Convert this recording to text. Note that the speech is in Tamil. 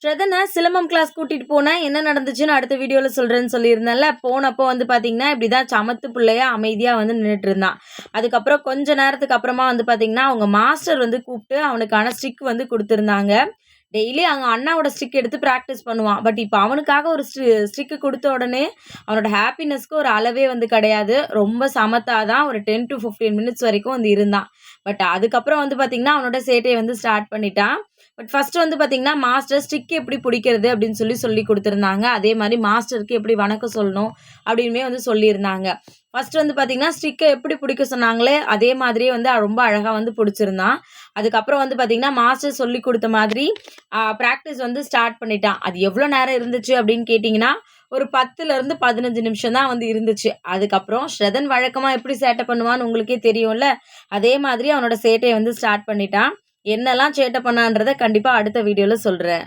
ஸ்ரதனை சிலம்பம் கிளாஸ் கூட்டிட்டு போனேன். என்ன நடந்துச்சுன்னு அடுத்த வீடியோவில் சொல்கிறேன்னு சொல்லியிருந்தேன்ல. போனப்போ வந்து பார்த்தீங்கன்னா, இப்படி தான் சமத்து பிள்ளையா அமைதியாக வந்து நின்றுட்டு இருந்தான். அதுக்கப்புறம் கொஞ்ச நேரத்துக்கு அப்புறமா வந்து பார்த்தீங்கன்னா, அவங்க மாஸ்டர் வந்து கூப்பிட்டு அவனுக்கான ஸ்டிக் வந்து கொடுத்துருந்தாங்க. டெய்லி அவங்க அண்ணாவோட ஸ்டிக் எடுத்து ப்ராக்டிஸ் பண்ணுவான். பட் இப்போ அவனுக்காக ஒரு ஸ்டிக்கு கொடுத்த உடனே அவனோட ஹாப்பினஸ்க்கு ஒரு அளவே வந்து கிடையாது. ரொம்ப சமத்தாக தான் ஒரு 10 to 15 மினிட்ஸ் வரைக்கும் வந்து இருந்தான். பட் அதுக்கப்புறம் வந்து பார்த்தீங்கன்னா, அவனோட சேட்டையை வந்து ஸ்டார்ட் பண்ணிட்டான். பட் ஃபர்ஸ்ட் வந்து பார்த்தீங்கன்னா, மாஸ்டர் ஸ்டிக் எப்படி பிடிக்கிறது அப்படின்னு சொல்லி கொடுத்துருந்தாங்க. அதே மாதிரி மாஸ்டருக்கு எப்படி வணக்கம் சொல்லணும் அப்படின்மே வந்து சொல்லியிருந்தாங்க. ஃபர்ஸ்ட் வந்து பார்த்தீங்கன்னா, ஸ்டிக்கை எப்படி பிடிக்க சொன்னாங்களே அதே மாதிரியே வந்து ரொம்ப அழகாக வந்து பிடிச்சிருந்தான். அதுக்கப்புறம் வந்து பார்த்தீங்கன்னா, மாஸ்டர் சொல்லி கொடுத்த மாதிரி ப்ராக்டிஸ் வந்து ஸ்டார்ட் பண்ணிட்டான். அது எவ்வளோ நேரம் இருந்துச்சு அப்படின்னு கேட்டிங்கன்னா, ஒரு 10லேருந்து 15 நிமிஷம் தான் வந்து இருந்துச்சு. அதுக்கப்புறம் ஸ்ரதன் வழக்கமாக எப்படி சேட்டை பண்ணுவான்னு உங்களுக்கே தெரியும்ல. அதே மாதிரி அவனோட சேட்டையை வந்து ஸ்டார்ட் பண்ணிட்டான். என்னெல்லாம் சேட்டை பண்ணான்றதை கண்டிப்பாக அடுத்த வீடியோவில் சொல்கிறேன்.